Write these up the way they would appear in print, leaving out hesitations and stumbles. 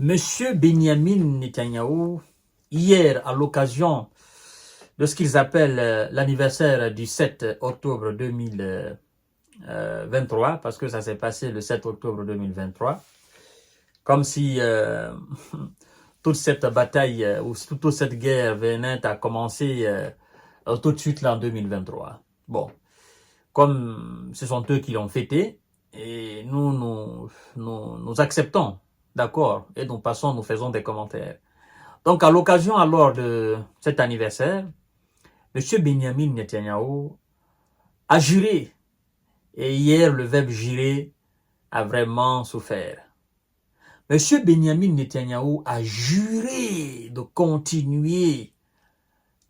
Monsieur Benyamin Netanyahou, hier, à l'occasion de ce qu'ils appellent l'anniversaire du 7 octobre 2023, parce que ça s'est passé le 7 octobre 2023, comme si toute cette bataille ou toute cette guerre venait à commencer tout de suite là en 2023. Bon, comme ce sont eux qui l'ont fêté, et nous acceptons, d'accord, et nous faisons des commentaires. Donc, à l'occasion alors de cet anniversaire, M. Benyamin Netanyahou a juré, et hier le verbe jurer a vraiment souffert. M. Benyamin Netanyahou a juré de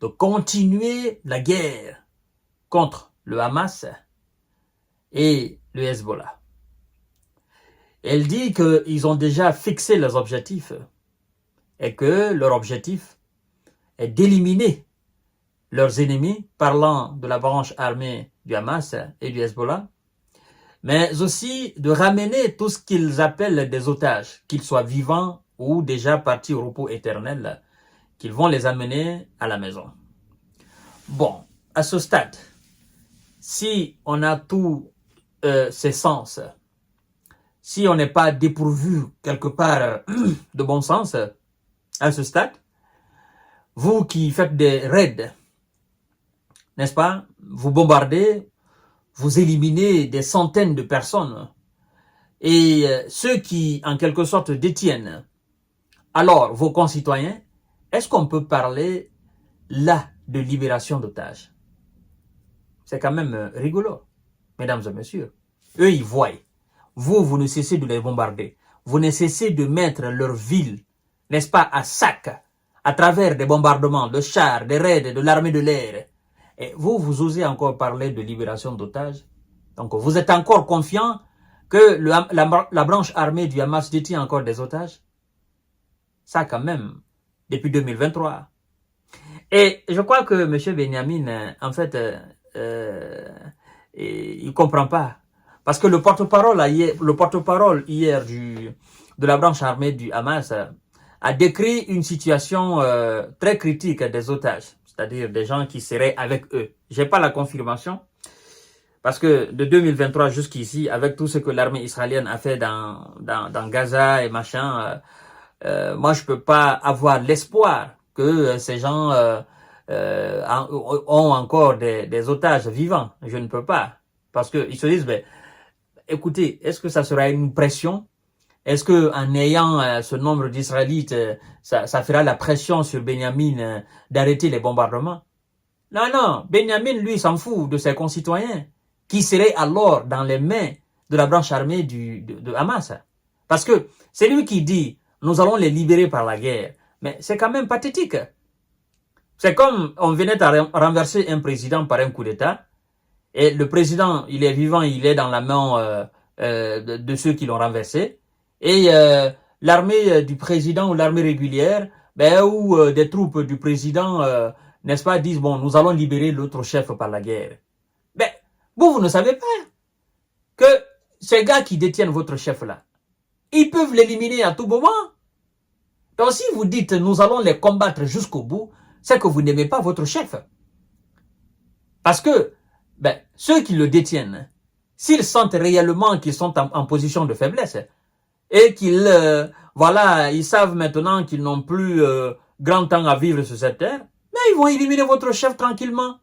continuer la guerre contre le Hamas et le Hezbollah. Elle dit qu'ils ont déjà fixé leurs objectifs et que leur objectif est d'éliminer leurs ennemis, parlant de la branche armée du Hamas et du Hezbollah, mais aussi de ramener tout ce qu'ils appellent des otages, qu'ils soient vivants ou déjà partis au repos éternel, qu'ils vont les amener à la maison. Bon, à ce stade, si on a tous ces sens, si on n'est pas dépourvu quelque part de bon sens, à ce stade, vous qui faites des raids, n'est-ce pas, vous bombardez, vous éliminez des centaines de personnes, et ceux qui, en quelque sorte, détiennent alors vos concitoyens, est-ce qu'on peut parler là de libération d'otages? C'est quand même rigolo, mesdames et messieurs. Eux, ils voient. Vous ne cessez de les bombarder. Vous ne cessez de mettre leur ville, n'est-ce pas, à sac, à travers des bombardements, de chars, des raids, de l'armée de l'air. Et vous osez encore parler de libération d'otages. Donc, vous êtes encore confiant que la branche armée du Hamas détient encore des otages? Ça, quand même, depuis 2023. Et je crois que M. Benyamin, en fait, il ne comprend pas. Parce que le porte-parole hier de la branche armée du Hamas a décrit une situation très critique des otages, c'est-à-dire des gens qui seraient avec eux. Je n'ai pas la confirmation, parce que de 2023 jusqu'ici, avec tout ce que l'armée israélienne a fait dans Gaza et machin, moi je peux pas avoir l'espoir que ces gens ont encore des otages vivants. Je ne peux pas. Parce qu'ils se disent, ben, écoutez, est-ce que ça sera une pression? Est-ce que en ayant ce nombre d'Israélites, ça fera la pression sur Benyamin d'arrêter les bombardements? Non, Benyamin, lui, s'en fout de ses concitoyens, qui seraient alors dans les mains de la branche armée de Hamas. Parce que c'est lui qui dit, nous allons les libérer par la guerre. Mais c'est quand même pathétique. C'est comme on venait à renverser un président par un coup d'État, et le président, il est vivant, il est dans la main de ceux qui l'ont renversé, et l'armée du président ou l'armée régulière, ben, ou des troupes du président, n'est-ce pas, disent, bon, nous allons libérer l'autre chef par la guerre. Ben, vous ne savez pas que ces gars qui détiennent votre chef-là, ils peuvent l'éliminer à tout moment. Donc si vous dites, nous allons les combattre jusqu'au bout, c'est que vous n'aimez pas votre chef. Parce que ben, ceux qui le détiennent, s'ils sentent réellement qu'ils sont en position de faiblesse et qu'ils voilà, ils savent maintenant qu'ils n'ont plus grand temps à vivre sur cette terre, mais ils vont éliminer votre chef tranquillement.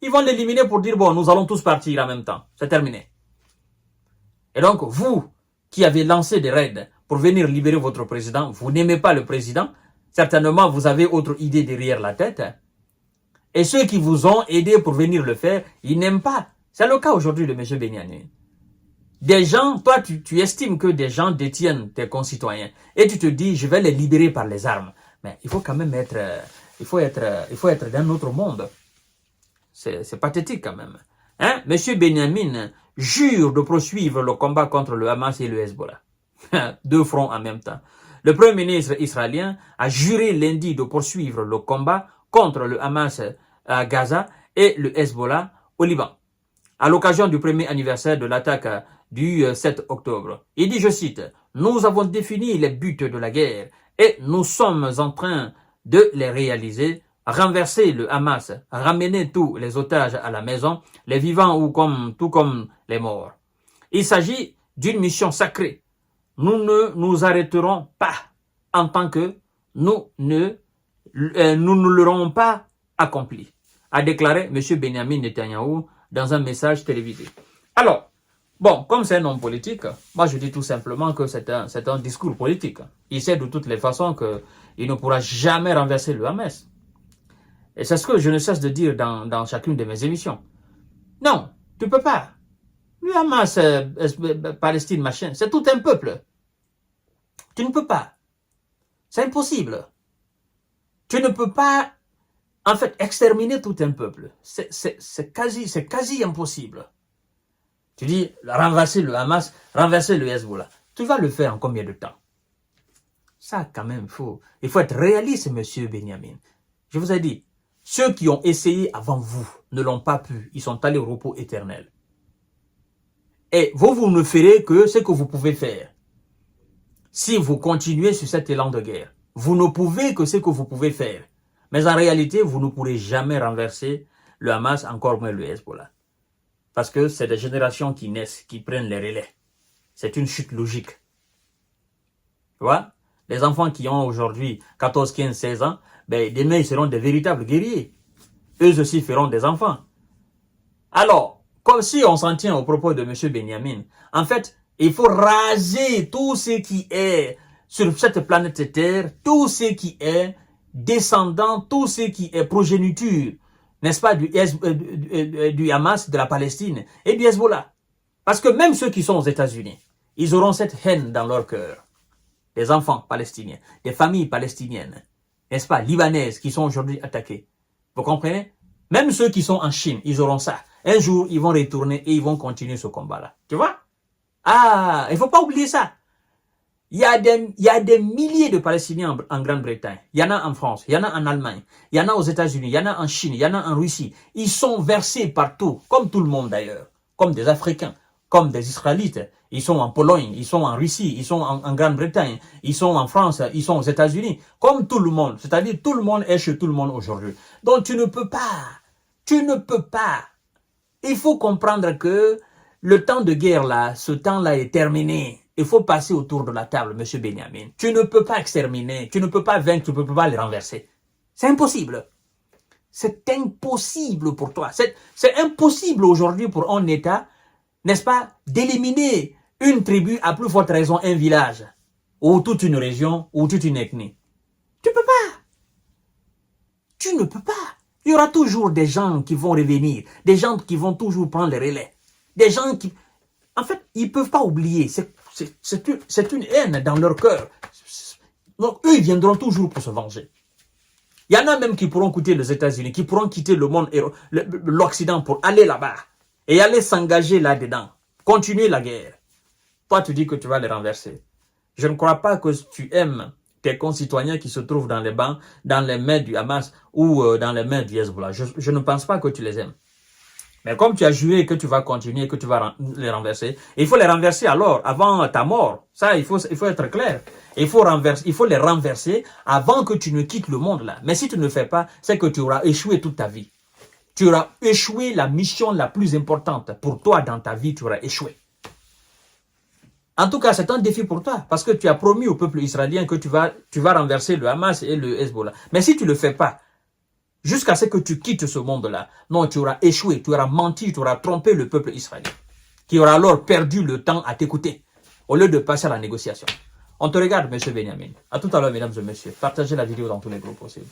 Ils vont l'éliminer pour dire, bon, nous allons tous partir en même temps. C'est terminé. Et donc, vous qui avez lancé des raids pour venir libérer votre président, vous n'aimez pas le président, certainement vous avez autre idée derrière la tête. Et ceux qui vous ont aidé pour venir le faire, ils n'aiment pas. C'est le cas aujourd'hui de M. Benyamin. Des gens, toi tu estimes que des gens détiennent tes concitoyens et tu te dis je vais les libérer par les armes. Mais il faut quand même être, il faut être d'un autre monde. C'est pathétique quand même. Hein? M. Benyamin jure de poursuivre le combat contre le Hamas et le Hezbollah. Deux fronts en même temps. Le premier ministre israélien a juré lundi de poursuivre le combat contre le Hamas à Gaza et le Hezbollah au Liban. À l'occasion du premier anniversaire de l'attaque du 7 octobre. Il dit, je cite, « Nous avons défini les buts de la guerre et nous sommes en train de les réaliser, renverser le Hamas, ramener tous les otages à la maison, les vivants ou tout comme les morts. Il s'agit d'une mission sacrée. Nous ne nous arrêterons pas en tant que nous ne l'aurons pas accompli, a déclaré M. Benjamin Netanyahu dans un message télévisé. Alors, bon, comme c'est un homme politique, moi je dis tout simplement que c'est un discours politique. Il sait de toutes les façons qu'il ne pourra jamais renverser le Hamas. Et c'est ce que je ne cesse de dire dans chacune de mes émissions. Non, tu ne peux pas. Le Hamas, Palestine, machin, c'est tout un peuple. Tu ne peux pas. C'est impossible. Tu ne peux pas, en fait, exterminer tout un peuple. C'est quasi impossible. Tu dis, renverser le Hamas, renverser le Hezbollah. Tu vas le faire en combien de temps? Ça, quand même, il faut être réaliste, monsieur Benjamin. Je vous ai dit, ceux qui ont essayé avant vous ne l'ont pas pu. Ils sont allés au repos éternel. Et vous ne ferez que ce que vous pouvez faire. Si vous continuez sur cet élan de guerre, vous ne pouvez que ce que vous pouvez faire. Mais en réalité, vous ne pourrez jamais renverser le Hamas, encore moins le Hezbollah. Parce que c'est des générations qui naissent, qui prennent les relais. C'est une chute logique. Tu vois? Les enfants qui ont aujourd'hui 14, 15, 16 ans, ben, demain, ils seront des véritables guerriers. Eux aussi feront des enfants. Alors, comme si on s'en tient au propos de M. Benjamin, en fait, il faut raser tout ce qui est sur cette planète Terre, tout ce qui est descendant, tout ce qui est progéniture, n'est-ce pas, du Hamas, de la Palestine et du Hezbollah. Parce que même ceux qui sont aux États-Unis, ils auront cette haine dans leur cœur. Des enfants palestiniens, des familles palestiniennes, n'est-ce pas, libanaises qui sont aujourd'hui attaquées. Vous comprenez? Même ceux qui sont en Chine, ils auront ça. Un jour, ils vont retourner et ils vont continuer ce combat-là. Tu vois? Ah, il ne faut pas oublier ça. Il y a des milliers de Palestiniens en Grande-Bretagne. Il y en a en France, il y en a en Allemagne, il y en a aux États-Unis, il y en a en Chine, il y en a en Russie. Ils sont versés partout, comme tout le monde d'ailleurs, comme des Africains, comme des Israélites. Ils sont en Pologne, ils sont en Russie, ils sont en Grande-Bretagne, ils sont en France, ils sont aux États-Unis, comme tout le monde. C'est-à-dire tout le monde est chez tout le monde aujourd'hui. Donc tu ne peux pas. Il faut comprendre que le temps de guerre là, ce temps-là est terminé. Il faut passer autour de la table, monsieur Benjamin. Tu ne peux pas exterminer, tu ne peux pas vaincre, tu ne peux pas les renverser. C'est impossible. C'est impossible pour toi. C'est impossible aujourd'hui pour un État, n'est-ce pas, d'éliminer une tribu, à plus forte raison un village, ou toute une région, ou toute une ethnie. Tu peux pas. Tu ne peux pas. Il y aura toujours des gens qui vont revenir, des gens qui vont toujours prendre les relais, des gens qui... En fait, ils ne peuvent pas oublier, c'est une haine dans leur cœur. Donc, eux, ils viendront toujours pour se venger. Il y en a même qui pourront quitter les États-Unis, qui pourront quitter le monde, l'Occident pour aller là-bas et aller s'engager là-dedans, continuer la guerre. Toi, tu dis que tu vas les renverser. Je ne crois pas que tu aimes tes concitoyens qui se trouvent dans les bancs, dans les mains du Hamas ou dans les mains du Hezbollah. Je ne pense pas que tu les aimes. Mais comme tu as joué que tu vas continuer, que tu vas les renverser, il faut les renverser alors, avant ta mort. Ça, il faut être clair. Il faut les renverser avant que tu ne quittes le monde là. Mais si tu ne le fais pas, c'est que tu auras échoué toute ta vie. Tu auras échoué la mission la plus importante pour toi dans ta vie, tu auras échoué. En tout cas, c'est un défi pour toi, parce que tu as promis au peuple israélien que tu vas renverser le Hamas et le Hezbollah. Mais si tu ne le fais pas, jusqu'à ce que tu quittes ce monde-là, non, tu auras échoué, tu auras menti, tu auras trompé le peuple israélien, qui aura alors perdu le temps à t'écouter, au lieu de passer à la négociation. On te regarde, M. Benjamin. À tout à l'heure, mesdames et messieurs. Partagez la vidéo dans tous les groupes possibles.